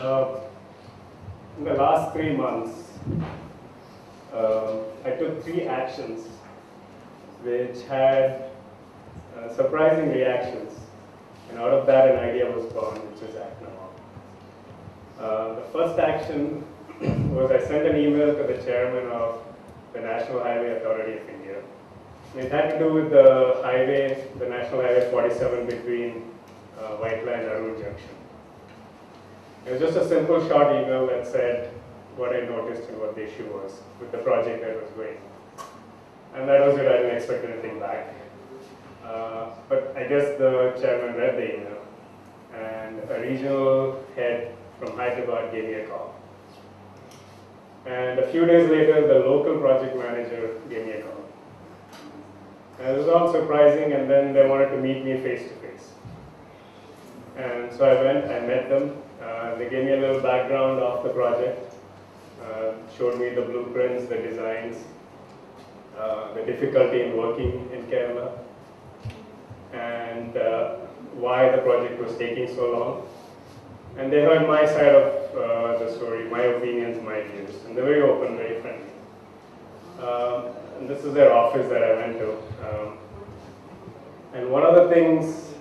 Uh, in the last 3 months, I took 3 actions which had surprising reactions, and out of that an idea was born, which is Act Now. The first action was I sent an email to the chairman of the National Highway Authority of India. And it had to do with the highway, the National Highway 47 between Whiteland and Arun Junction. It was just a simple short email that said what I noticed and what the issue was with the project that was going. And that was it, I didn't expect anything back. But I guess the chairman read the email, and a regional head from Hyderabad gave me a call. And a few days later, the local project manager gave me a call. And it was all surprising, and then they wanted to meet me face to face. And so I went, I met them. They gave me a little background of the project, showed me the blueprints, the designs, the difficulty in working in Kerala, and why the project was taking so long. And they heard my side of the story, my opinions, my views, and they're very open, very friendly. And this is their office that I went to. And one of the things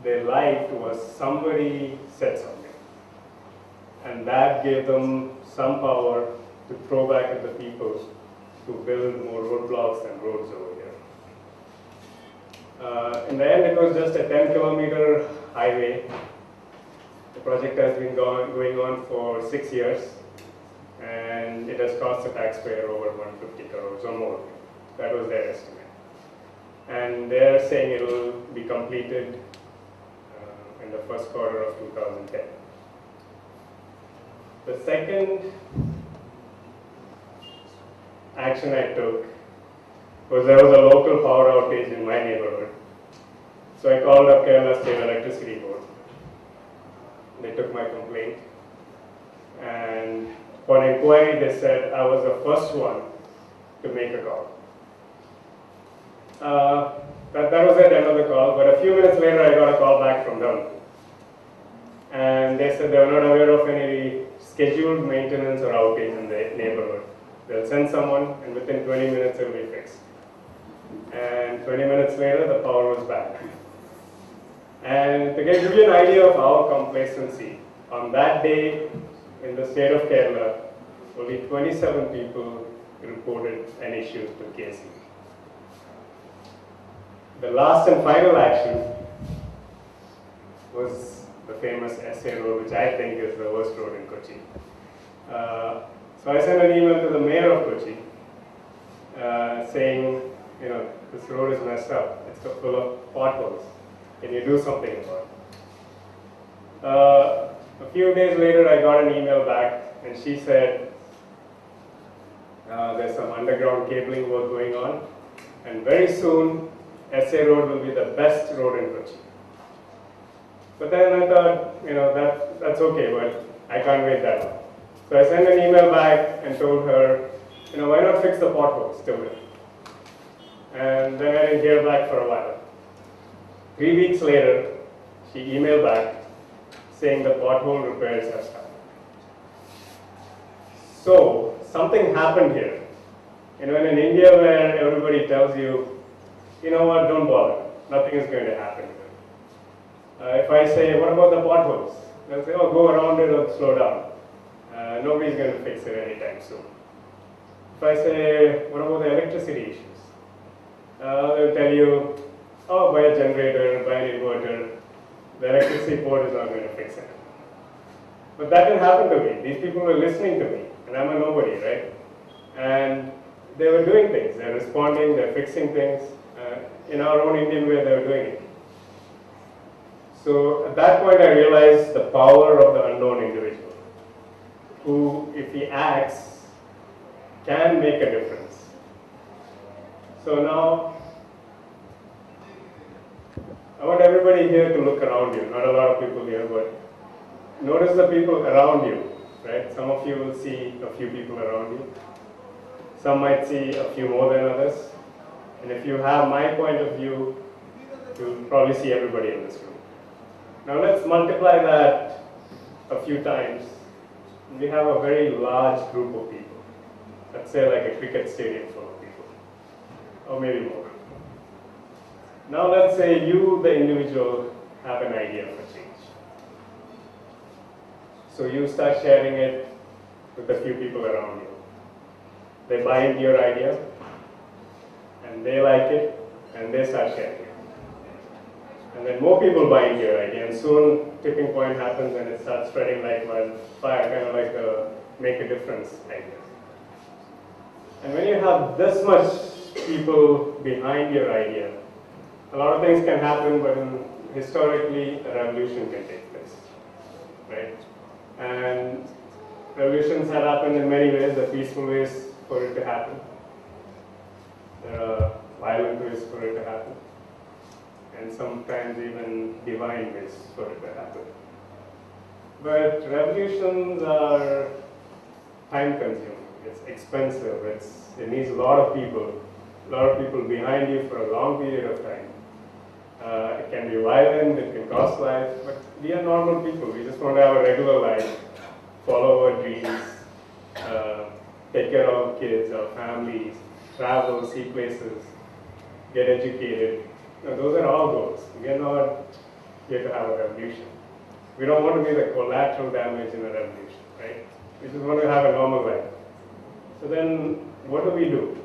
they liked was somebody said something. And that gave them some power to throw back at the people to build more roadblocks and roads over here. In the end, it was just a 10-kilometer highway. The project has been going on for 6 years, and it has cost the taxpayer over 150 crores or more. That was their estimate. And they're saying it will be completed in the first quarter of 2010. The second action I took was there was a local power outage in my neighborhood. So I called up Kerala State Electricity Board. They took my complaint, and for an inquiry they said I was the first one to make a call. That was the end of the call, but a few minutes later I got a call back from them. And they said they were not aware of any scheduled maintenance or outage in the neighborhood. They'll send someone, and within 20 minutes it will be fixed. And 20 minutes later the power was back. And to give you an idea of our complacency, on that day in the state of Kerala, only 27 people reported an issue to KC. The last and final action was the famous SA road, which I think is the worst road in Kochi. So I sent an email to the mayor of Kochi saying, you know, this road is messed up. It's full of potholes. Can you do something about it? A few days later, I got an email back, and she said there's some underground cabling work going on, and very soon SA road will be the best road in Kochi. But then I thought, you know, that's okay, but I can't wait that long. So I sent an email back and told her, you know, why not fix the potholes till then? And then I didn't hear back for a while. 3 weeks later, she emailed back saying the pothole repairs have started. So something happened here. You know, in India where everybody tells you, you know what, don't bother, nothing is going to happen here. If I say, what about the potholes? They'll say, oh, go around it or slow down. Nobody's going to fix it anytime soon. If I say, what about the electricity issues? They'll tell you, oh, buy a generator, buy an inverter. The electricity board is not going to fix it. But that didn't happen to me. These people were listening to me, and I'm a nobody, right? And they were doing things. They're responding, they're fixing things. In our own Indian way, they were doing it. So at that point, I realized the power of the unknown individual, who, if he acts, can make a difference. So now, I want everybody here to look around you. Not a lot of people here, but notice the people around you, right? Some of you will see a few people around you. Some might see a few more than others. And if you have my point of view, you'll probably see everybody in this room. Now let's multiply that a few times. We have a very large group of people. Let's say like a cricket stadium full of people, or maybe more. Now let's say you, the individual, have an idea for change. So you start sharing it with a few people around you. They buy into your idea, and they like it, and they start sharing it. And then more people buy into your idea, and soon tipping point happens and it starts spreading like wildfire, kind of like a make a difference idea. And when you have this much people behind your idea, a lot of things can happen, but historically a revolution can take place, right? And revolutions have happened in many ways. There are peaceful ways for it to happen. There are violent ways for it to happen. And sometimes even divine ways for it to happen. But revolutions are time-consuming. It's expensive. It needs a lot of people behind you for a long period of time. It can be violent, it can cost life, but we are normal people. We just want to have a regular life, follow our dreams, take care of our kids, our families, travel, see places, get educated. Those are all goals. We are not here to have a revolution. We don't want to be the collateral damage in a revolution, right? We just want to have a normal life. So then, what do?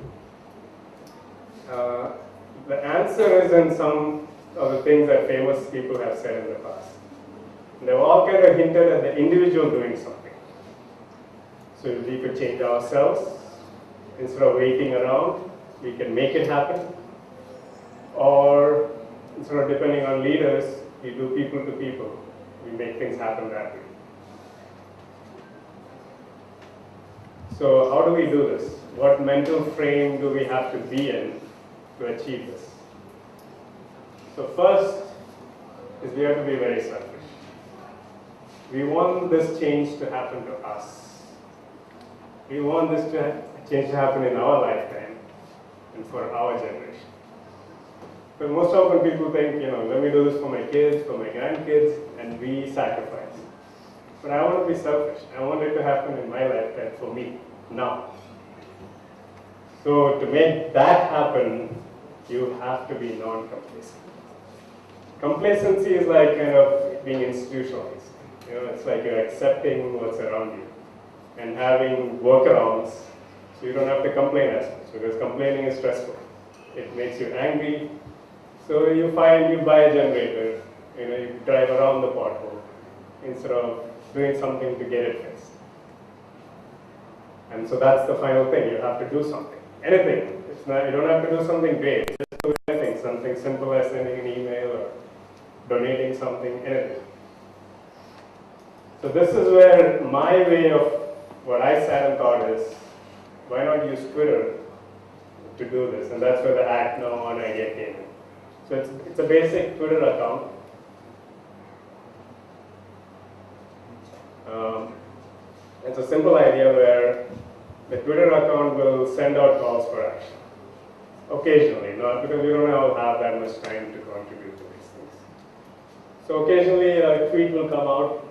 The answer is in some of the things that famous people have said in the past. They've all kind of hinted at the individual doing something. So if we could change ourselves, instead of waiting around, we can make it happen. Or instead of depending on leaders, we do people to people. We make things happen that way. So how do we do this? What mental frame do we have to be in to achieve this? So first is we have to be very selfish. We want this change to happen to us. We want this change to happen in our lifetime and for our generation. Because most often people think, let me do this for my kids, for my grandkids, and we sacrifice. But I want to be selfish. I want it to happen in my lifetime for me, now. So to make that happen, you have to be non-complacent. Complacency is like kind of being institutionalized. It's like you're accepting what's around you and having workarounds so you don't have to complain as much, because complaining is stressful. It makes you angry. So you find you buy a generator, you drive around the pothole instead of doing something to get it fixed. And so that's the final thing. You have to do something. Anything. You don't have to do something great. Just do anything. Something simple as sending an email or donating something, anything. So this is where my way of what I sat and thought is, why not use Twitter to do this? And that's where the Act Now on idea came in. So it's a basic Twitter account. It's a simple idea where the Twitter account will send out calls for action. Occasionally, not because we don't all have that much time to contribute to these things. So occasionally a tweet will come out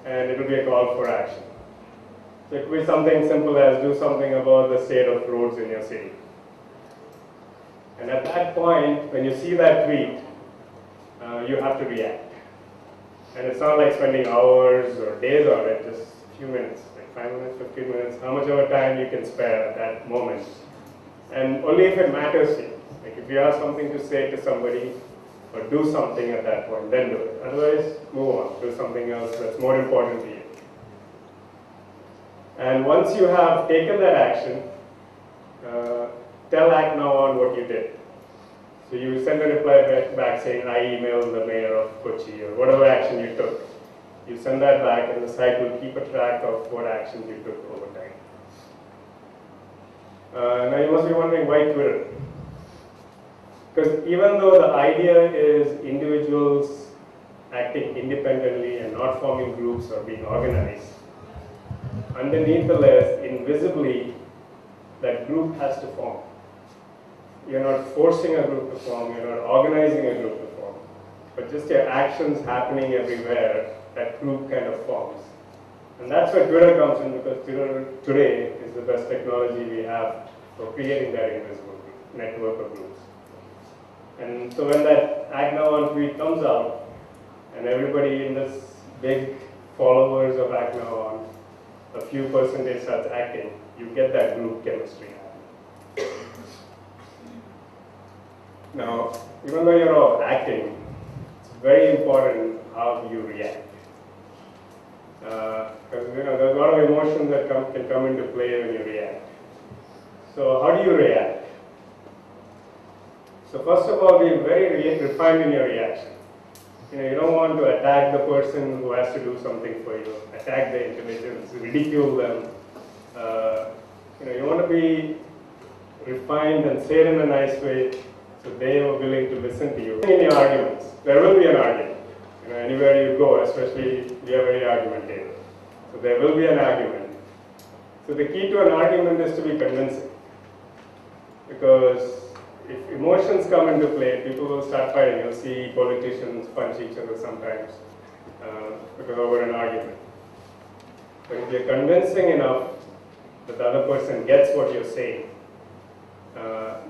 and it will be a call for action. So it could be something simple as do something about the state of roads in your city. And at that point, when you see that tweet, you have to react. And it's not like spending hours or days on it, just a few minutes, like 5 minutes, 15 minutes, how much of a time you can spare at that moment. And only if it matters to you. Like if you have something to say to somebody or do something at that point, then do it. Otherwise, move on, do something else that's more important to you. And once you have taken that action, tell Act Now on what you did. So you send a reply back saying, I emailed the mayor of Kochi, or whatever action you took. You send that back and the site will keep a track of what actions you took over time. Now you must be wondering, why Twitter? Because even though the idea is individuals acting independently and not forming groups or being organized, underneath the layers, invisibly, that group has to form. You're not forcing a group to form, you're not organizing a group to form, but just your actions happening everywhere, that group kind of forms. And that's where Twitter comes in, because Twitter today is the best technology we have for creating that invisible network of groups. And so when that Act Now On tweet comes out, and everybody in this big followers of Act Now On, a few percentage starts acting, you get that group chemistry happening. Now, even though you're all acting, it's very important how you react. Because there's a lot of emotions that can come into play when you react. So how do you react? So first of all, be very refined in your reaction. You don't want to attack the person who has to do something for you, attack their intelligence, ridicule them. You want to be refined and say it in a nice way so they are willing to listen to you. In your arguments, there will be an argument. Anywhere you go, especially we are very argumentative. So there will be an argument. So the key to an argument is to be convincing. Because if emotions come into play, people will start fighting. You'll see politicians punch each other sometimes because over an argument. But if you're convincing enough that the other person gets what you're saying,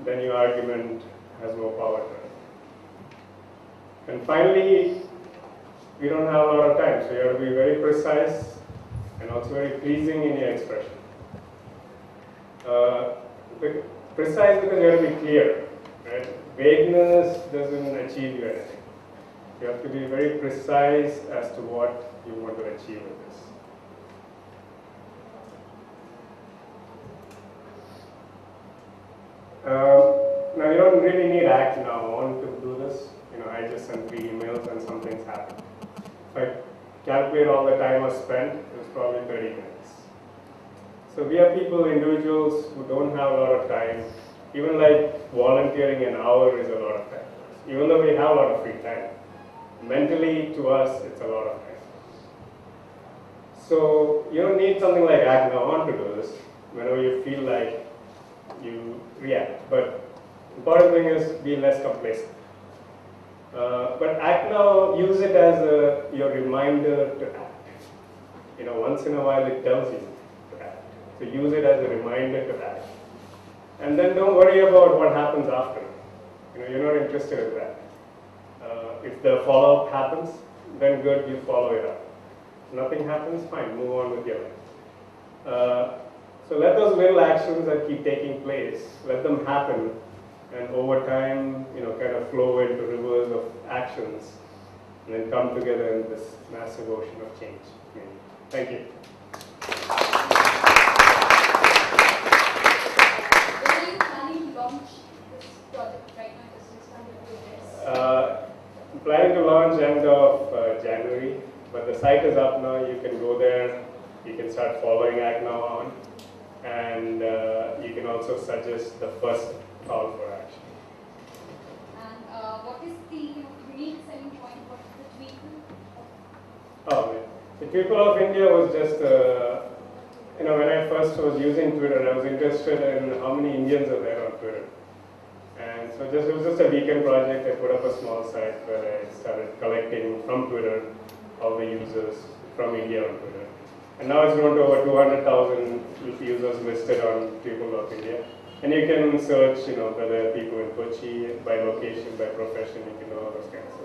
then your argument has more power to it. And finally, we don't have a lot of time, so you have to be very precise and also very pleasing in your expression. Precise because you have to be clear. Right? Vagueness doesn't achieve you anything. You have to be very precise as to what you want to achieve with this. Now you don't really need Act Now On to do this. I just sent 3 emails and some things happen. If I calculate all the time I spent, it was probably 30 minutes. So we have people, individuals who don't have a lot of time. Even like volunteering an hour is a lot of time. Even though we have a lot of free time, mentally to us it's a lot of time. So you don't need something like Act Now On to do this. Whenever you feel like you react. But the important thing is be less complacent. But Act Now, use it as your reminder to act. Once in a while it tells you to act. So use it as a reminder to act. And then don't worry about what happens after. You're not interested in that. If the follow-up happens, then good, you follow it up. If nothing happens, fine, move on with your life. So let those little actions that keep taking place, let them happen, and over time, kind of flow into rivers of actions, and then come together in this massive ocean of change. Thank you. When are you planning to launch this project right now? I'm planning to launch end of January, but the site is up now. You can go there. You can start following Act Now On, and you can also suggest the first call for action. And what is the unique selling point? What is the tweet? The People of India was just, when I first was using Twitter, I was interested in how many Indians are there on Twitter. And so it was just a weekend project. I put up a small site where I started collecting from Twitter all the users from India on Twitter. And now it's grown to over 200,000 users listed on People of India. And you can search, whether people in Kochi, by location, by profession, you can know all those kinds of stuff.